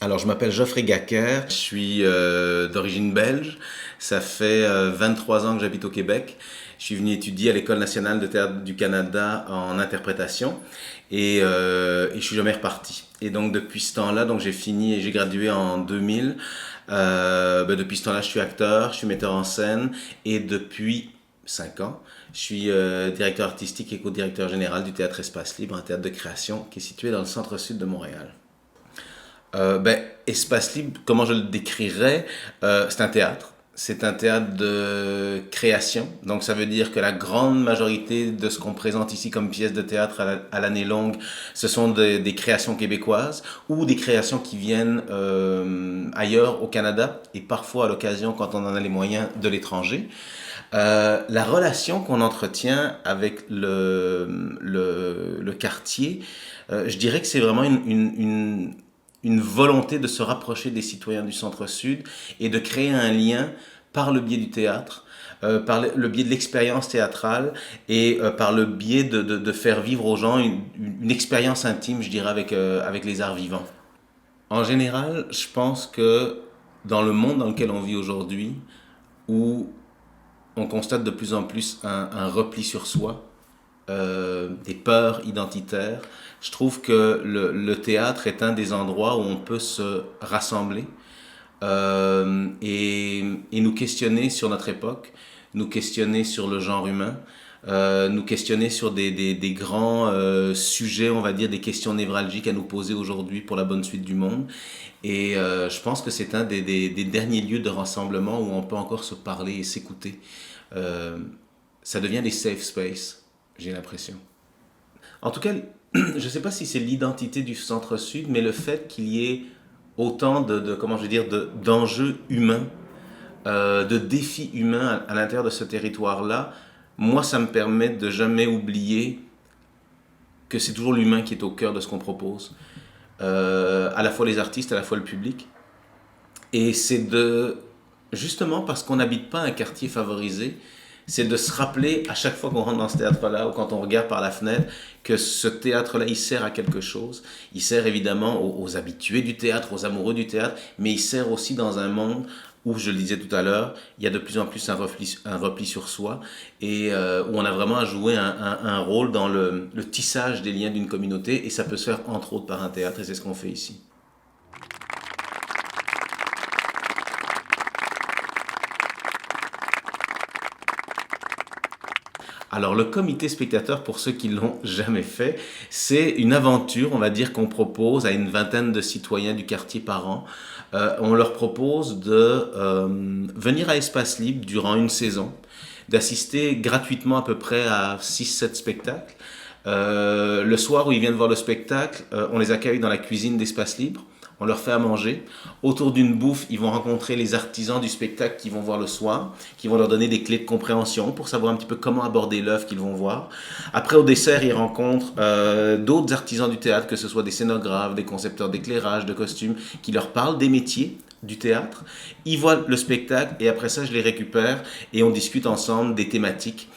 Alors, je m'appelle Geoffrey Gacker, je suis d'origine belge. Ça fait 23 ans que j'habite au Québec. Je suis venu étudier à l'École nationale de théâtre du Canada en interprétation et je suis jamais reparti. Et donc, depuis ce temps-là, donc j'ai fini et j'ai gradué en 2000. Depuis ce temps-là, je suis acteur, je suis metteur en scène et depuis 5 ans, je suis directeur artistique et co-directeur général du Théâtre Espace Libre, un théâtre de création qui est situé dans le centre-sud de Montréal. Espace libre, comment je le décrirais? C'est un théâtre. C'est un théâtre de création. Donc ça veut dire que la grande majorité de ce qu'on présente ici comme pièces de théâtre à l'année longue, ce sont des créations québécoises ou des créations qui viennent ailleurs au Canada et parfois à l'occasion, quand on en a les moyens, de l'étranger. La relation qu'on entretient avec le quartier, je dirais que c'est vraiment une volonté de se rapprocher des citoyens du Centre-Sud et de créer un lien par le biais du théâtre, par le biais de l'expérience théâtrale et par le biais de faire vivre aux gens une expérience intime, je dirais, avec les arts vivants. En général, je pense que dans le monde dans lequel on vit aujourd'hui, où on constate de plus en plus un repli sur soi, des peurs identitaires. Je trouve que le théâtre est un des endroits où on peut se rassembler et nous questionner sur notre époque, nous questionner sur le genre humain, nous questionner sur des grands sujets, on va dire, des questions névralgiques à nous poser aujourd'hui pour la bonne suite du monde. Et je pense que c'est un des derniers lieux de rassemblement où on peut encore se parler et s'écouter. Euh, Ça devient des safe spaces, j'ai l'impression. En tout cas, je ne sais pas si c'est l'identité du centre-sud, mais le fait qu'il y ait autant comment je veux dire, d'enjeux humains, de défis humains à l'intérieur de ce territoire-là, moi, ça me permet de jamais oublier que c'est toujours l'humain qui est au cœur de ce qu'on propose. À la fois les artistes, à la fois le public. Et c'est justement parce qu'on n'habite pas un quartier favorisé, c'est de se rappeler à chaque fois qu'on rentre dans ce théâtre-là ou quand on regarde par la fenêtre que ce théâtre-là, il sert à quelque chose. Il sert évidemment aux habitués du théâtre, aux amoureux du théâtre, mais il sert aussi dans un monde où, je le disais tout à l'heure, il y a de plus en plus un repli sur soi et où on a vraiment à jouer un rôle dans le tissage des liens d'une communauté et ça peut se faire entre autres par un théâtre et c'est ce qu'on fait ici. Alors le comité spectateur, pour ceux qui l'ont jamais fait, c'est une aventure, on va dire, qu'on propose à une vingtaine de citoyens du quartier par an. On leur propose de venir à Espace Libre durant une saison, d'assister gratuitement à peu près à 6-7 spectacles. Le soir où ils viennent voir le spectacle, on les accueille dans la cuisine d'Espace Libre. On leur fait à manger. Autour d'une bouffe, ils vont rencontrer les artisans du spectacle qu'ils vont voir le soir, qui vont leur donner des clés de compréhension pour savoir un petit peu comment aborder l'œuvre qu'ils vont voir. Après, au dessert, ils rencontrent d'autres artisans du théâtre, que ce soit des scénographes, des concepteurs d'éclairage, de costumes, qui leur parlent des métiers du théâtre. Ils voient le spectacle et après ça, je les récupère et on discute ensemble des thématiques.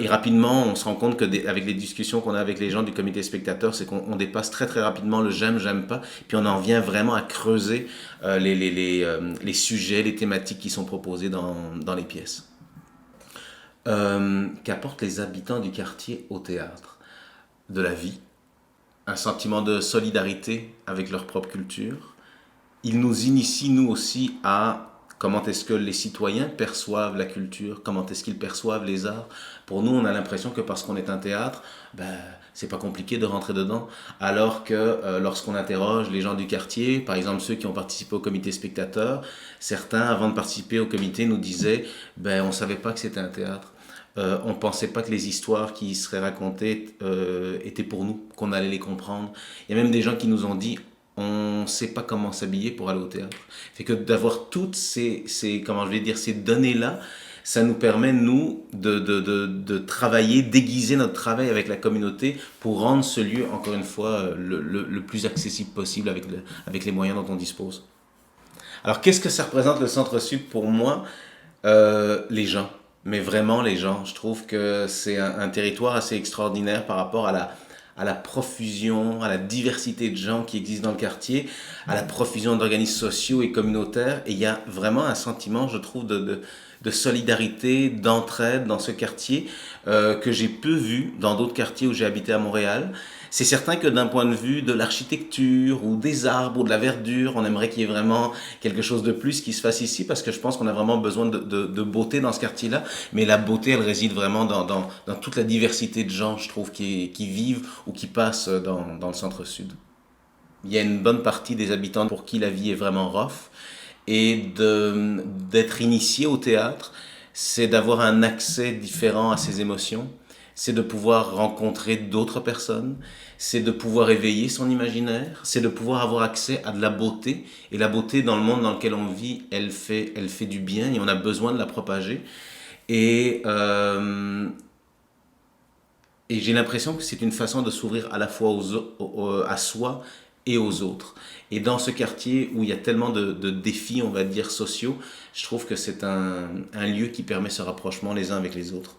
Et rapidement, on se rend compte que avec les discussions qu'on a avec les gens du comité spectateur, c'est qu'on dépasse très très rapidement le j'aime pas, puis on en vient vraiment à creuser les sujets, les thématiques qui sont proposées dans les pièces. Qu'apportent les habitants du quartier au théâtre? De la vie, un sentiment de solidarité avec leur propre culture. Ils nous initient, nous aussi, à comment est-ce que les citoyens perçoivent la culture, comment est-ce qu'ils perçoivent les arts. Pour nous, on a l'impression que parce qu'on est un théâtre, c'est pas compliqué de rentrer dedans. Alors que lorsqu'on interroge les gens du quartier, par exemple ceux qui ont participé au comité spectateur, certains, avant de participer au comité, nous disaient on savait pas que c'était un théâtre. On pensait pas que les histoires qui seraient racontées étaient pour nous, qu'on allait les comprendre. Il y a même des gens qui nous ont dit on ne sait pas comment s'habiller pour aller au théâtre. Fait que d'avoir toutes comment je vais dire, ces données-là, ça nous permet, nous, de travailler, d'aiguiser notre travail avec la communauté pour rendre ce lieu, encore une fois, le plus accessible possible avec les moyens dont on dispose. Alors, qu'est-ce que ça représente le Centre-Sud pour moi? Les gens, mais vraiment les gens. Je trouve que c'est un territoire assez extraordinaire par rapport à la profusion, à la diversité de gens qui existent dans le quartier, à la profusion d'organismes sociaux et communautaires. Et il y a vraiment un sentiment, je trouve, de solidarité, d'entraide dans ce quartier que j'ai peu vu dans d'autres quartiers où j'ai habité à Montréal. C'est certain que d'un point de vue de l'architecture ou des arbres ou de la verdure, on aimerait qu'il y ait vraiment quelque chose de plus qui se fasse ici parce que je pense qu'on a vraiment besoin de beauté dans ce quartier-là. Mais la beauté, elle réside vraiment dans toute la diversité de gens, je trouve, qui vivent ou qui passent dans le centre-sud. Il y a une bonne partie des habitants pour qui la vie est vraiment rough et d'être initié au théâtre, c'est d'avoir un accès différent à ses émotions, c'est de pouvoir rencontrer d'autres personnes, c'est de pouvoir éveiller son imaginaire, c'est de pouvoir avoir accès à de la beauté. Et la beauté dans le monde dans lequel on vit, elle fait du bien et on a besoin de la propager. Et, euh, et j'ai l'impression que c'est une façon de s'ouvrir à la fois à soi et aux autres. Et dans ce quartier où il y a tellement de défis, on va dire, sociaux, je trouve que c'est un lieu qui permet ce rapprochement les uns avec les autres.